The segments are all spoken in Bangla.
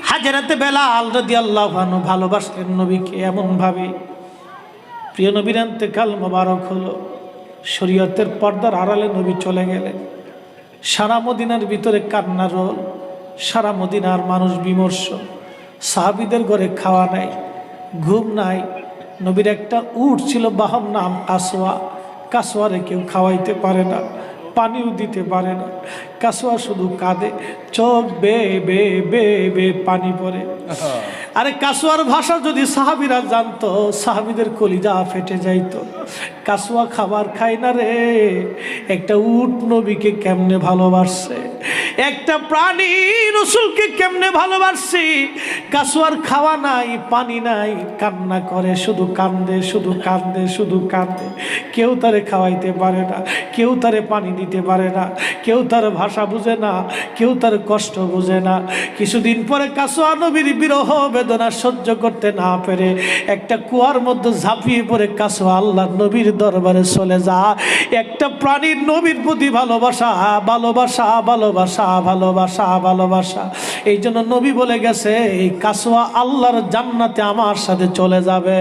হাজরাতে বেলাল রাদিয়াল্লাহু আনহু ভালোবাসলেন নবীকে এমন ভাবে, প্রিয় নবীর ইন্তেকাল মোবারক হলো, শরীয়তের পর্দার আড়ালে নবী চলে গেলেন। সারা মদিনার ভিতরে কান্নার রোল, সারা মদিনার মানুষ বিমর্ষ। সাহাবীদের ঘরে খাওয়া নাই, ঘুম নাই। নবীর একটা উট ছিল, বাহন নাম কাসওয়া। কাসওয়ারে কেউ খাওয়াইতে পারে না, পানিও দিতে পারে না। কাসওয়া শুধু কাঁদে, চোখ বে বে বে বে পানি পড়ে। আরে কাসওয়ার ভাষা যদি সাহাবীরা জানতো, সাহাবীদের কলিজা ফেটে যাইতো। কাসওয়া খাবার খায় না রে, একটা উট নবীকে কেমনে ভালোবাসছে, একটা প্রাণী রাসূলকে কেমনে ভালোবাসছে। কাসওয়ার খাওয়া নাই, পানি নাই, কান্না করে, শুধু কান্দে, শুধু কান্দে, শুধু কান্দে। কেউ তারে খাওয়াইতে পারে না, কেউ তারে পানি দিতে পারে না, কেউ তার ভাষা বুঝে না, কেউ তার কষ্ট বুঝে না। কিছুদিন পরে কাসওয়া নবীর বিরহ বেদনা সহ্য করতে না পেরে একটা কুয়ার মধ্যে ঝাঁপিয়ে পড়ে কাসওয়া আল্লাহর নবীর দরবারে চলে যা। একটা প্রাণীর নবীর প্রতি ভালোবাসা, ভালোবাসা, ভালোবাসা, ভালোবাসা, ভালোবাসা। এই জন্য নবী বলে গেছে, এই কাসওয়া আল্লাহর জান্নাতে আমার সাথে চলে যাবে।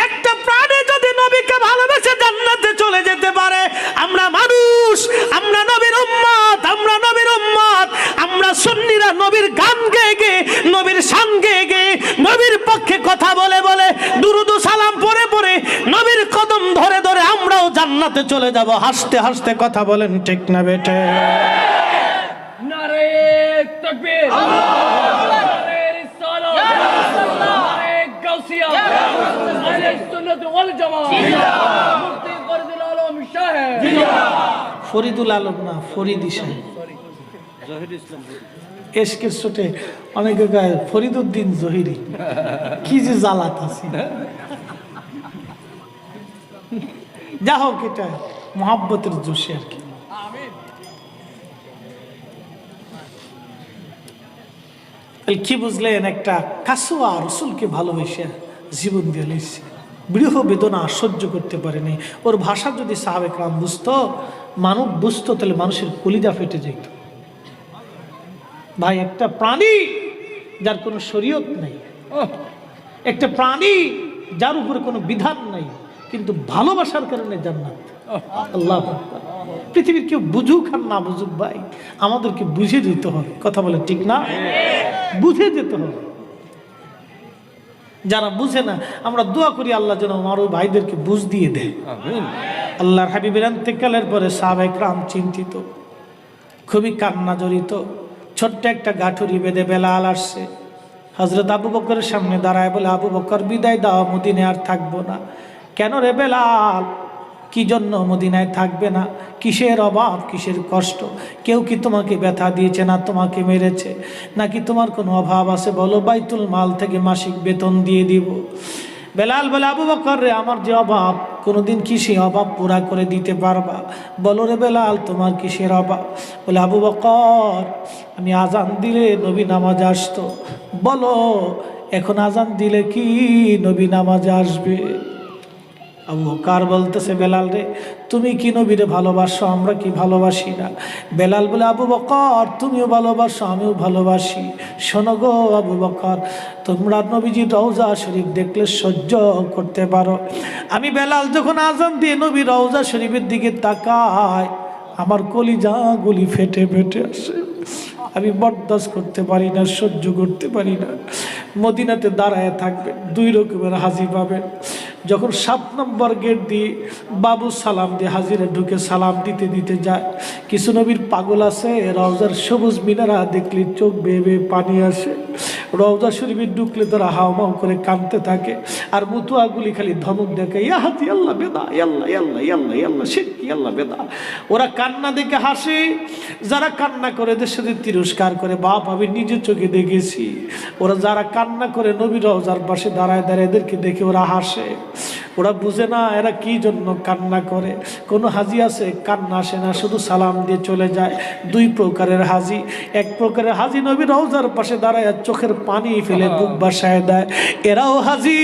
একটা প্রাণী যদি নবীকে ভালোবেসে জান্নাতে চলে যেতে পারে, আমরা মানুষ, আমরা নবীর উম্মত, আমরা নবীর উম্মত, আমরা সুন্নিরা নবীর গান গেয়ে গেয়ে, নবীর শান গেয়ে গেয়ে, নবীর পক্ষে কথা বলে বলে, দুরুদ ও সালাম পড়ে পড়ে, নবীর কদম ধরে ধরে আমরাও জান্নাতে চলে যাব। হাসতে হাসতে কথা বলেন, ঠিক না বেটে? নারে তাকবীর, নারে রিসালাত, নারে গাউসিয়া, আহলে সুন্নাত ওয়াল জামাত, মুফতি ফরিদুল আলম সাহেব। ফরিদুল আলম না, ফরিদি সাহেব। জহির ইসলাম এসকে ছোটে অনেকে গায়ে ফরিদুদ্দিন জহিরি। কি যে জ্বালাত আছে। যা হোক, এটা মহাব্বতের জোশে আর কি। কি বুঝলেন? একটা কাসওয়া রাসূলকে ভালোবেসে জীবন দিয়ে লইছে, বিরহ বেদনা সহ্য করতে পারেনি। ওর ভাষা যদি সাহাবে কেরাম বুঝতো, মানব বুঝতো, তাহলে মানুষের কলিজা ফেটে যেত। ভাই, একটা প্রাণী যার কোনো শরীয়ত নাই, একটা প্রাণী যার উপরে কোনো বিধান নাই, কিন্তু ভালোবাসার কারণে জান্নাত। আল্লাহু আকবার। পৃথিবীর কেউ বুঝুক আর না বুঝুক, ভাই আমাদেরকে বুঝে যেতে হবে। কথা বলে ঠিক না? বুঝে যেতে হবে। যারা বুঝে না, আমরা দোয়া করি আল্লাহ যেন আমার ওই ভাইদেরকে বুঝ দিয়ে দেয়। আল্লাহর হাবিবের ইন্তেকালের পরে সাহাবায়ে কেরাম চিন্তিত, খুবই কান্না জড়িত। ছোট্ট একটা গাঠুরি বেঁধে বেলাল আসছে, হযরত আবু বকরের সামনে দাঁড়ায় বলে, আবু বকর বিদায় দাও, মদিনায় আর থাকবো না। কেন রে বেলাল, কি জন্য মদিনায় থাকবে না? কিসের অভাব, কিসের কষ্ট? কেউ কি তোমাকে ব্যথা দিয়েছে, না তোমাকে মেরেছে, নাকি তোমার কোনো অভাব আছে? বলো, বাইতুল মাল থেকে মাসিক বেতন দিয়ে দিব। বেলাল বলে, আবু বকর রে, আমার যে অভাব, কোনোদিন কি সেই অভাব পুরা করে দিতে পারবা? বলো রে বেলাল, তোমার কিসের অভাব? বলে, আবু বকর, আমি আজান দিলে নবী নামাজে আসতো। বলো, এখন আজান দিলে কি নবী নামাজে আসবে? আবু বকর বলতেছে, বেলাল রে, তুমি কি নবীরে ভালোবাসো, আমরা কি ভালোবাসি না? বেলাল বলে, আবু বকর, তুমিও ভালোবাসো, আমিও ভালোবাসি। শোনো গো আবু বকর, তোমরা নবীজির রওজা শরীফ দেখলে সহ্য করতে পারো? আমি বেলাল যখন আজান দিয়ে নবীর রওজা শরীফের দিকে তাকাই, আমার কলিজা গুলি ফেটে ফেটে আসে। আমি বরদাস্ত করতে পারি না, সহ্য করতে পারি না। মদিনাতে দাঁড়ায় থাকবেন, দুই রকমের হাজি পাবেন। যখন 7 নম্বর গেট দিয়ে বাবু সালাম দিয়ে হাজিরা ঢুকে সালাম দিতে দিতে যায়, কিছু নবীর পাগল আছে, রওজার সবুজ মিনারা দেখলে চোখ বেয়ে বেয়ে পানি আসে। রওজা শরীফে ঢুকলে তারা হাওমাও করে কাঁদতে থাকে, আর মুতুয়াগুলি খালি ধমক দেখে, ইয়া হাজি আল্লাহ বেদা, ইয়াল্লাহ ইয়াল্লাহ ইয়াল্লাহ ইয়াল্লাহ শিরকি আল্লাহ বেদা। ওরা কান্না দেখে হাসে, যারা কান্না করে এদের সাথে তিরস্কার করে। বাপ, আমি নিজের চোখে দেখেছি, ওরা যারা কান্না করে নবী রওজার পাশে দাঁড়ায় দাঁড়ায় এদেরকে দেখে ওরা হাসে। ওরা বুঝে না এরা কি জন্য কান্না করে। কোনো হাজি আছে কান্না আসে না, শুধু সালাম দিয়ে চলে যায়। দুই প্রকারের হাজি, এক প্রকারের হাজি নবী রওজার পাশে দাঁড়ায় চোখের পানি ফেলে বুক বাসায় দেয়, এরাও হাজি।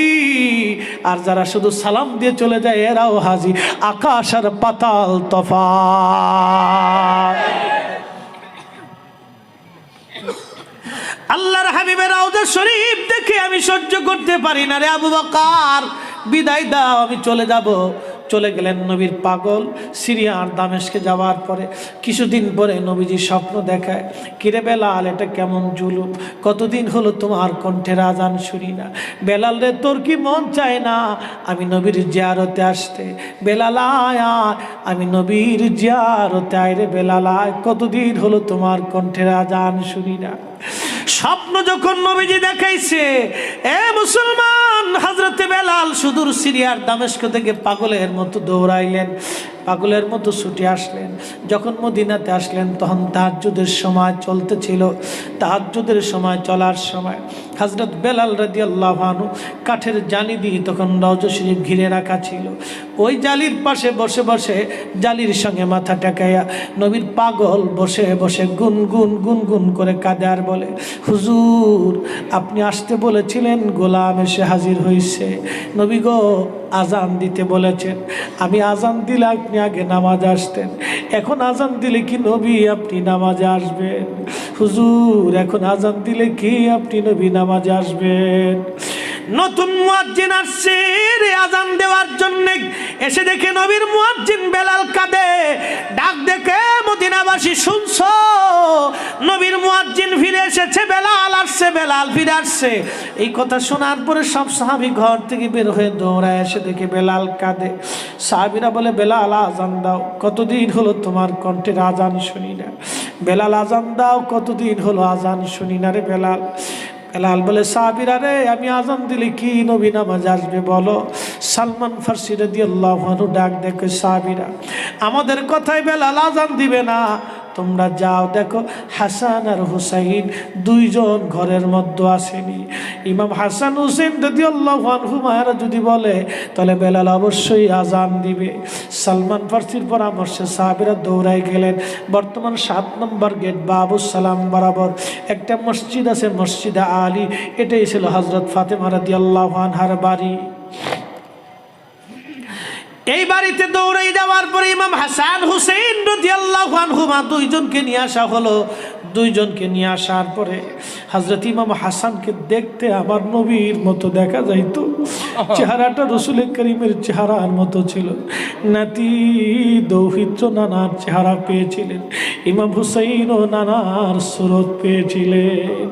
আর যারা শুধু সালাম দিয়ে চলে যায়, এরাও হাজি। আকাশ আর পাতাল তফাৎ। আল্লাহর হাবিবের রওজা শরীফ দেখে আমি সহ্য করতে পারি না রে আবু বকর, বিদায় দাও, আমি চলে যাব। চলে গেলেন নবীর পাগল। সিরিয়ার দামেস্কে যাওয়ার পরে কিছুদিন পরে নবীজি স্বপ্ন দেখায়, কিরে বেলাল, এটা কেমন জুলুম, কতদিন হলো তোমার কণ্ঠের আজান শুনি না। বেলাল রে, তোর কি মন চায় না আমি নবীর জিয়ারতে আসতে? বেলাল আয়, আমি নবীর জিয়ারতে আয় রে বেলাল আয়, কতদিন হলো তোমার কণ্ঠের আজান শুনি না। স্বপ্ন যখন নবীজি দেখাইছে, এ মুসলমান, হযরতে বেলাল সুদূর সিরিয়ার দামেস্ক থেকে পাগলের মতো দৌড়াইলেন, পাগলের মতো ছুটে আসলেন। যখন মদিনাতে আসলেন তখন তাহাজ্জুদের সময় চলতেছিল। তাহাজ্জুদের সময় চলার সময় হযরত বেলাল রাদিয়াল্লাহু আনহু কাঠের জালি দিয়ে তখন রওজা শরীফ ঘিরে রাখা ছিল। ওই জালির পাশে বসে বসে জালির সঙ্গে মাথা টেকাইয়া নবীর পাগল বসে বসে গুনগুন গুনগুন করে কাঁদে আর বলে, হুজুর, আপনি আসতে বলেছিলেন, গোলাম এসে হাজির হয়েছে। নবী গো, আজান দিতে বলেছেন, আমি আজান দিলে আপনি আগে নামাজ আসতেন, এখন আজান দিলে কি নবী আপনি নামাজে আসবেন? হুজুর, এখন আজান দিলে কি আপনি নবী নামাজে আসবেন? নতুন মুয়াজ্জিন আসছে রে আজান দেওয়ার জন্য, এসে দেখে নবীর মুয়াজ্জিন বেলাল কাঁদে। ডাক দেখে মদিনাবাসী, শুনছো, নবীর মুয়াজ্জিন ফিরে এসেছে, বেলাল আসছে, বেলাল ফিরে আসছে। এই কথা শোনার পরে সব সাহাবী ঘর থেকে বের হয়ে দৌড়ায় এসে দেখে বেলাল কাঁদে। সাহাবীরা বলে, বেলাল আজান দাও, কতদিন হলো তোমার কণ্ঠের আজান শুনি না। বেলাল আজান দাও, কতদিন হলো আজান শুনি না রে বেলাল। বেলাল বলে, সাহাবীরা রে, আমি আজান দিলে কি নবী নামাজ আসবে বলো? সালমান ফারসি রাদিয়াল্লাহু আনহু ডাক দেখে, সাহাবীরা, আমাদের কথায় বেলাল আজান দিবে না, তোমরা যাও দেখো হাসান আর হুসাইন দুইজন ঘরের মধ্যে আসেনি। ইমাম হাসান হুসেন রাদিয়াল্লাহু আনহুমারা যদি বলে তাহলে বেলাল অবশ্যই আজান দিবে। সালমান ফারসির পরামর্শে সাহাবীরা দৌড়ায় গেলেন। বর্তমান 7 নম্বর গেট বাবুস সালাম বরাবর একটা মসজিদ আছে, মসজিদে আলী, এটাই ছিল হযরত ফাতেমা রাদিয়াল্লাহু আনহার বাড়ি। এই বাড়িতে দৌড়ে যাওয়ার পরে ইমাম হাসান হুসেন রাদিয়াল্লাহু আনহুমা দুইজনকে নিয়ে আসা হলো। দুইজনকে নিয়ে আসার পরে হযরত ইমাম হাসানকে দেখতে আমার নবীর মতো দেখা যাইতো, চেহারাটা রাসূল করিমের চেহারার মতো ছিল। নাতি দৌহিত্র নানার চেহারা পেয়েছিলেন, ইমাম হুসাইনও নানার সুরত পেয়েছিলেন।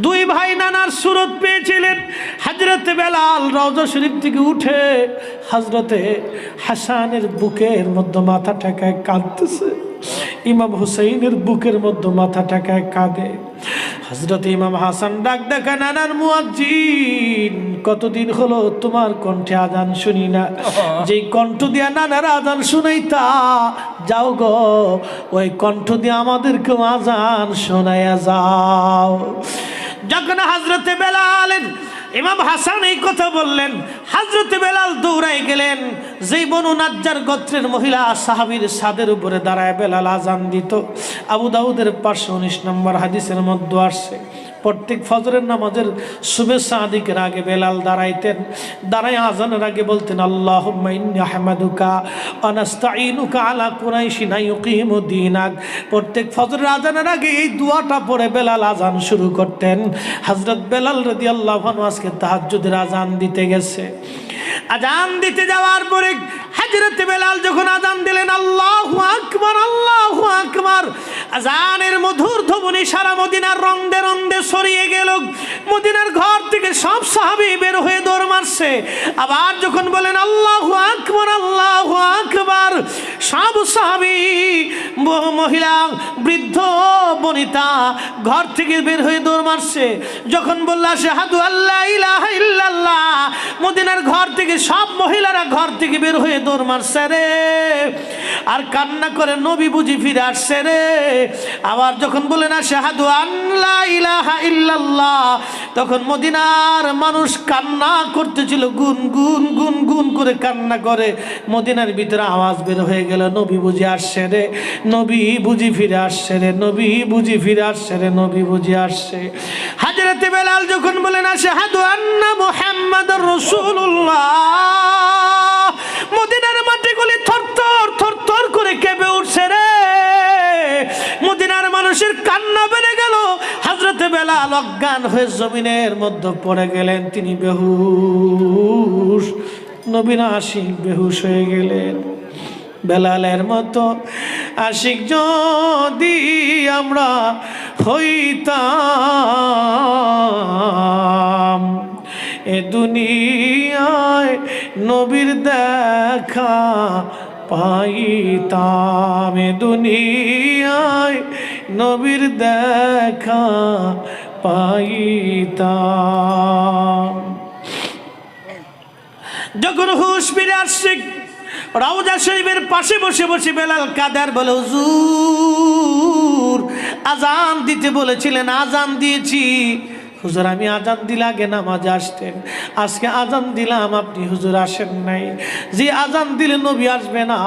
দুই ভাই নানার সুরত পেয়েছিলেন। হযরতে বেলাল রওজা শরীফ থেকে উঠে হযরতে হাসানের বুকের মধ্যে মাথা ঠেকায় কাঁদতেছে, ইমাম হুসাইনের বুকের মধ্যে মাথা ঠেকায় কাঁদে। হযরত ইমাম হাসান ডাক দেখা, নানার মুয়াজ্জিন, কতদিন হলো তোমার কণ্ঠে আজান শুনি না, যেই কণ্ঠ দিয়া নানার আজান শুনাইতা, যাও গো ওই কণ্ঠ দিয়ে আমাদেরকেও আজান শোনাইয়া যাও। যখন হযরতে বেলাল ইমাম হাসান এই কথা বললেন, হযরতে বেলাল দৌড়াই গেলেন। যেই বনু নাজ্জার গোত্রের মহিলা সাহাবীর ছাদের উপরে দাঁড়ায় বেলাল আজান দিত। আবু দাউদের 519 নম্বর হাদিসের মধ্যে আসছে, প্রত্যেক ফজরের নামাজের শুভেচ্ছা আদিকের আগে বেলাল দাঁড়াইতেন। দাঁড়ায় আজানের আগে বলতেন, আল্লাহুম্মা ইন্নী আহমাদুকা ওয়া নাস্তাঈনুকা আলা কুরাইশিন ইউকিমুদ্দীনাক। প্রত্যেক ফজরের আজানের আগে এই দোয়াটা পড়ে বেলাল আজান শুরু করতেন। হযরত বেলাল রাদিয়াল্লাহু আনহু আজকে তাহাজ্জুদের আজান দিতে গেছে। আজান দিতে যাওয়ার পরে হযরত বেলাল যখন আজান দিলেন, আল্লাহু আকবার, আল্লাহু আকবার, আজানের মধুর ধ্বনি সারা মদিনার রন্দে রন্দে ছড়িয়ে গেল। মদিনার ঘর থেকে সব সাহাবী বের হয়ে দৌড় মারছে। আবার যখন বলেন আল্লাহু আকবার, আল্লাহু আকবার, সব সাহাবী, মহিলা, বৃদ্ধ, বনিতা ঘর থেকে বের হয়ে দৌড় মারছে। যখন বলল আশহাদু আল্লা ইলাহা ইল্লাল্লাহ, মদিনার ঘর থেকে সব মহিলারা ঘর থেকে বের হয়ে দৌড় মারছে রে, আর কান্না করে নবী বুঝি ফিরে আসছে রে। আবার যখন বলেন আশহাদু আল্লা ইলাহা ইল্লাল্লাহ, তখন মদিনার মানুষ কান্না করতেছিল, গুন গুন গুন গুন করে কান্না করে। মদিনার ভিতরে আওয়াজ বের হয়ে গেল, নবী বুঝি আসছে রে, নবী বুঝি ফিরে আসছে রে, নবী বুঝি ফিরে আসছে রে, নবী বুঝি আসছে। হযরত বেলাল যখন বলেন আশহাদু আন্না মুহাম্মাদুর রাসূলুল্লাহ, মদিনার মাটিগুলি থরথর থরথর করে কেঁপে উঠছে রে। মদিনার মানুষ মানুষের কান্না বেড়ে গেল। হযরতে বেলাল অজ্ঞান হয়ে জমিনের মধ্যে পড়ে গেলেন, তিনি বেহুশ। নবীর আশিক বেহুশ হয়ে গেলেন। বেলালের মতো আশিক যদি আমরা হইতাম, এ দুনিয়ায় নবীর দেখা পাইতাম, এ দুনিয়ায় নবীর দেখা পাইতাম। যখন হুঁশ ফিরে আসছে, রওজা শরীফের পাশে বসে বসে বেলাল কাদার বলে, হুজুর আজান দিতে বলেছিলেন, আজান দিয়েছি। হুজুর আমি আজান দিলে আগে নামাজে আসতেন, আজকে আজান দিলাম আপনি হুজুর আসেন নাই। যে আজান দিলে নবী আসবে না,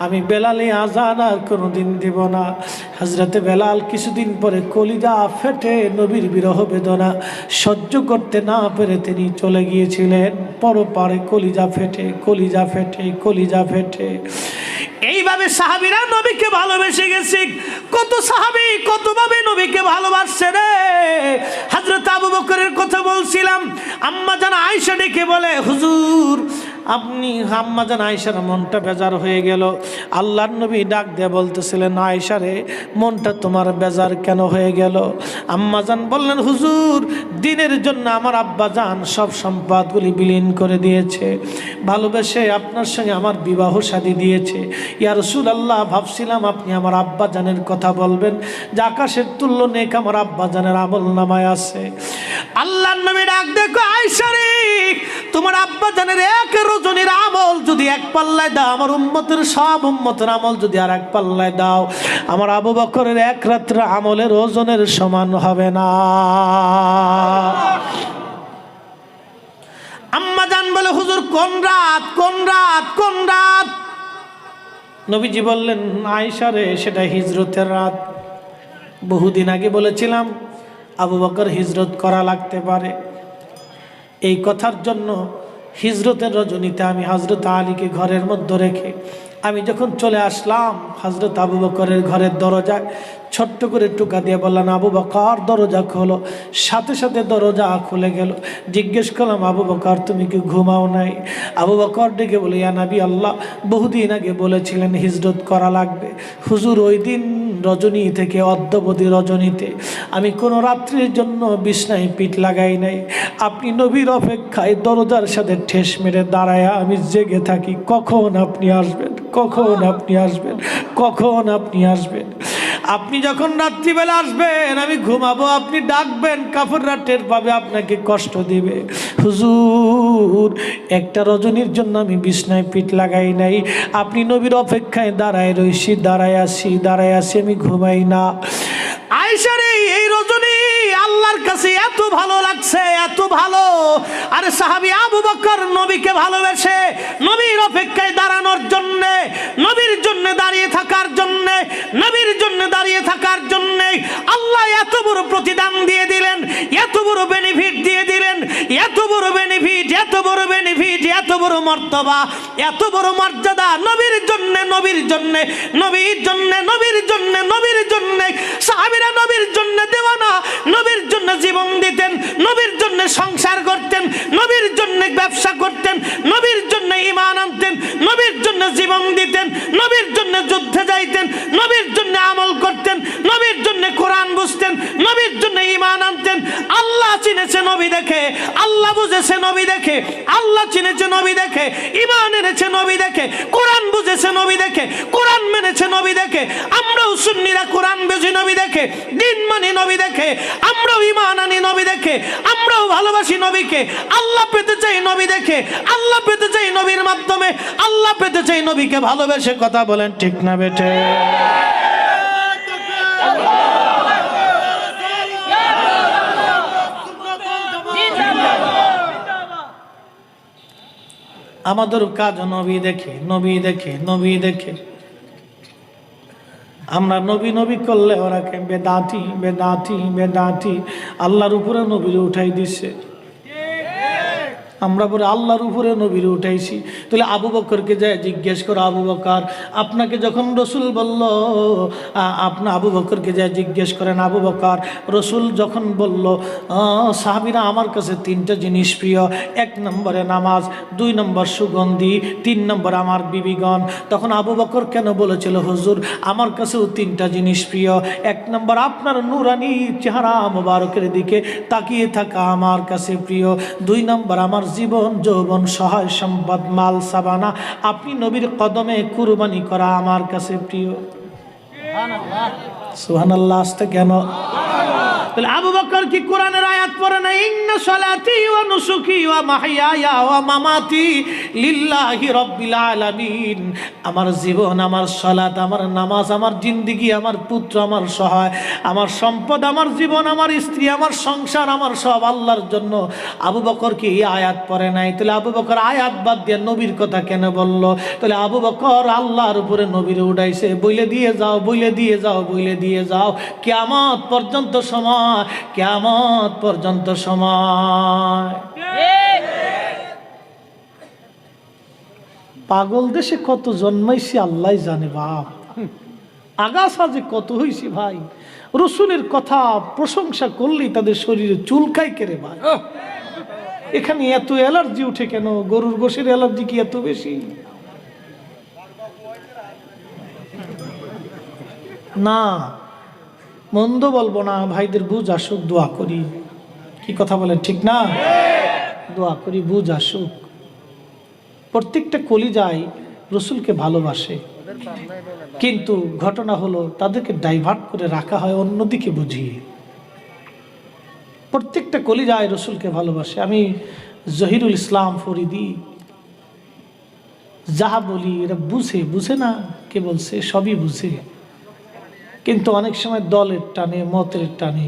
আমি বেলালে আজান আর কোনোদিন দিব না। হযরতে বেলাল কিছুদিন পরে কলিজা ফেটে নবীর বিরহ বেদনা সহ্য করতে না পেরে তিনি চলে গিয়েছিলেন পরপারে। কলিজা ফেটে, কলিজা ফেটে, কলিজা ফেটে। এইভাবে সাহাবীরা নবীকে ভালোবেসে গেছে। কত সাহাবী কতভাবে নবীকে ভালোবাসছে রে। হযরত আবু বকরের কথা বলছিলাম, আম্মা জান আয়েশা ডেকে বলে, হুজুর আপনি, আম্মা জান আয়েশার মনটা বেজার হয়ে গেল। আল্লাহর নবী ডাক দিয়ে বলতেছিলেন, আয়েশা রে মনটা তোমার বেজার কেন হয়ে গেল? আম্মা জান বললেন, হুজুর দিনের জন্য আমার আব্বা জান সব সম্পদগুলি বিলীন করে দিয়েছে, ভালোবেসে আপনার সঙ্গে আমার বিবাহ শাদী দিয়েছে। ইয়া রাসূলুল্লাহ ভাবছিলাম আপনি আমার আব্বা জানের কথা বলবেন, যে আকাশের তুল্য নেক আমার আব্বা জানের আমল নামায় আছে। আল্লাহর নবী ডাক দেখো, আয়েশা রে তোমার আব্বা জানের এক রজনীর আমল যদি এক পাল্লায় দাও, আমার উম্মতের সব উম্মতের আমল যদি আর এক পাল্লায় দাও, আমার আবু বকরের এক রাত্র আমলের ওজনের সমান হবে না। আম্মা জান বলে, হুজুর কোন রাত, কোন রাত, কোন রাত? নবীজি বললেন, আয়েশা রে সেটা হিজরতের রাত। বহুদিন আগে বলেছিলাম আবু বকর হিজরত করা লাগতে পারে, এই কথার জন্য হিজরতের রজনীতে আমি হযরত আলীকে ঘরের মধ্যে রেখে আমি যখন চলে আসলাম হযরত আবু বকরের ঘরের দরজায় ছোট্ট করে টুকা দিয়ে বললাম, আবু বকর দরজা খোলো। সাথে সাথে দরজা খুলে গেল। জিজ্ঞেস করলাম, আবু বকর তুমি কি ঘুমাও নাই? আবু বকর ডেকে বলে, ইয়া নবী আল্লাহ বহুদিন আগে বলেছিলেন হিজরত করা লাগবে। হুজুর ওই দিন রজনী থেকে অদ্যবধি রজনীতে আমি কোনো রাত্রির জন্য বিছনায় পিঠ লাগাই নাই। আপনি নবীর অপেক্ষায় দরজার সাথে ঠেস মেরে দাঁড়ায় আমি জেগে থাকি, কখন আপনি আসবেন, কখন আপনি আসবেন, কখন আপনি আসবেন। আপনি যখন রাত্রিবেলা আসবেন আমি ঘুমাবো, আপনি ডাকবেন, কাফেররা টের পাবে, আপনাকে কষ্ট দিবে। হুজুর একটা রজনীর জন্য আমি বিছনায় পিঠ লাগাই নাই, আপনি নবীর অপেক্ষায় দাঁড়ায় রইছি, দাঁড়ায় আসি, আমি ঘুমাই না। আয়েশা রে এই রজনী আল্লাহর কাছে এত ভালো লাগছে, এত ভালো। আরে সাহাবী আবু বকর নবীকে ভালোবেসে নবীর অপেক্ষায় দাঁড়ানোর জন্য, নবীর জন্য দাঁড়িয়ে থাকার জন্য, নবীর জন্য দাঁড়িয়ে থাকার জন্য আল্লাহ এত বড় প্রতিদান দিয়ে দিলেন, এত বড় বেনিফিট দিয়ে দিলেন, এত বড় বেনিফিট, এত বড় বেনিফিট, এত বড় মর্তবা, এত বড় মর্যাদা নবীর জন্য, নবীর জন্য, নবীর জন্য, নবীর জন্য, নবীর জন্য। সাহাবীরা নবীর জন্য দেওয়ানা, নবীর জন্য জীবন দিতেন, নবীর জন্য সংসার করতেন, নবীর জন্য ব্যবসা করতেন, নবীর জন্য ঈমান আনতেন, নবীর জন্য জীবন দিতেন, নবীর জন্য যুদ্ধে যাইতেন, নবীর জন্য আমল করতেন, নবীর জন্য কোরআন বুঝতেন, নবীর জন্য ঈমান আনতেন। আল্লাহ চিনেছে নবী দেখে, আল্লাহ বুঝেছে নবী দেখে, আল্লাহ চিনেছে নবী দেখে, ঈমান এনেছে নবী দেখে, কোরআন বুঝেছে নবী দেখে, কোরআন মেনেছে নবী দেখে। আমরাও সুন্নিরা কোরআন বুঝি নবী দেখে, দিন মানি নবী দেখে, আমরাও ঈমান আনি নবী দেখে, আমরাও ভালোবাসি নবীকে। আল্লাহ পেতে চাই নবী দেখে, আল্লাহ পেতে চাই নবীর মাধ্যমে, আল্লাহ পেতে চাই নবীকে ভালোবেসে। কথা বলেন ঠিক না বেঠে? আমাদের কাজ নবী দেখে, নবী দেখে, নবী দেখে। আমরা নবী নবী করলে ওরা কে বেদাতি, বেদাতি, বেদাতি। আল্লাহর উপরে নবীর উঠাই দিচ্ছে। আমরা পরে আল্লাহর উপরে নবীর উঠাইছি। তাহলে আবু বকরকে যায় জিজ্ঞেস করো, আবু বকর আপনাকে যখন রসুল বলল, আপনা আবু বকরকে যায় জিজ্ঞেস করেন, আবু বকর রসুল যখন বলল সাহাবীরা আমার কাছে তিনটা জিনিস প্রিয়, 1 নম্বরে নামাজ, 2 নম্বর সুগন্ধি, 3 নম্বর আমার বিবিগণ, তখন আবু বকর কেন বলেছিল হুজুর আমার কাছেও 3টা জিনিস প্রিয়, 1 নম্বর আপনার নূরানি চেহারা মোবারকের দিকে তাকিয়ে থাকা আমার কাছে প্রিয়, 2 নম্বর আমার জীবন যৌবন সহায় সম্পদ মাল সাবানা আপনি নবীর কদমে কুরবানি করা আমার কাছে প্রিয়। সুবহানাল্লাহ। আসতে কেন? তাহলে আবু বকর কি কোরআনের আয়াত পড়ে না, ইন্না সালাতি ওয়া নুসুকি ওয়া মাহইয়ায়া ওয়া মামাতি লিল্লাহি রাব্বিল আলামিন, আমার জীবন, আমার সালাত, আমার নামাজ, আমার জিন্দেগি, আমার পুত্র, আমার সহায়, আমার সম্পদ, আমার জীবন, আমার স্ত্রী, আমার সংসার, আমার সব আল্লাহর জন্য। আবু বকর কি এই আয়াত পড়ে নাই? তাহলে আবু বকর আয়াত বাদ দিয়ে নবীর কথা কেন বলল? তাহলে আবু বকর আল্লাহর উপরে নবীর উঠাইছে, বইলে দিয়ে যাও, বইলে দিয়ে যাও, বইলে দিয়ে যাও, কিয়ামত পর্যন্ত সময়, কিয়ামত পর্যন্ত সময়। পাগল দেশে কত জন্মাইছি আল্লাহ জানে বাপ, আগাছা যে কত হইছি ভাই। রসুলের কথা প্রশংসা করলেই তাদের শরীরে চুলকাই কেড়ে ভাই। এখানে এত অ্যালার্জি উঠে কেন? গরুর গোশের অ্যালার্জি কি এত বেশি? না, মন্দ বলবো না, ভাইদের বুঝ আসুক, দোয়া করি। কি কথা বলেন, ঠিক না? দোয়া করি বুঝ আসুক। প্রত্যেকটা কলিজায় রসুলকে ভালোবাসে, কিন্তু ঘটনা হলো তাদেরকে ডাইভার্ট করে রাখা হয় অন্যদিকে বুঝিয়ে। প্রত্যেকটা কলিজায় রসুলকে ভালোবাসে। আমি জহিরুল ইসলাম ফরিদি যাহা বলি এরা বুঝে, বুঝে না কে বলছে, সবই বুঝে, কিন্তু অনেক সময় দলের টানে, মতের টানে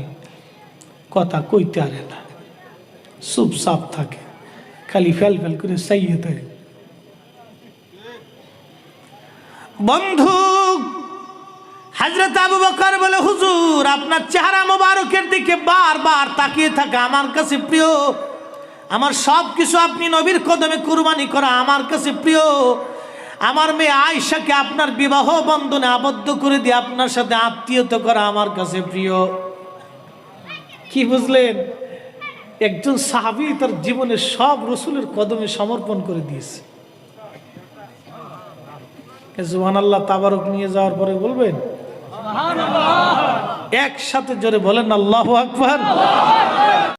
কথা কইতে আরে না, চুপচাপ থাকে, খালি ফেল ফেল করে চাইয়ে দেয়। বন্ধু হযরত আবু বকর বলে, হুজুর আপনার চেহারা মোবারকের দিকে বারবার তাকিয়ে থাকা আমার কাছে প্রিয়, আমার সব কিছু আপনি নবীর কদমে কুরবানি করা আমার কাছে প্রিয়, আমার মেয়ে আয়েশাকে আপনার বিবাহ বন্ধনে আবদ্ধ করে দিয়ে আপনার সাথে আত্মীয়তা করা আমার কাছে প্রিয়। কি বুঝলেন? একজন সাহাবী তার জীবনের সব রসুলের কদমে সমর্পণ করে দিয়েছে। সুবহানাল্লাহ। তাবারক নিয়ে যাওয়ার পরে বলবেন একসাথে জোরে বলেন আল্লাহু আকবার।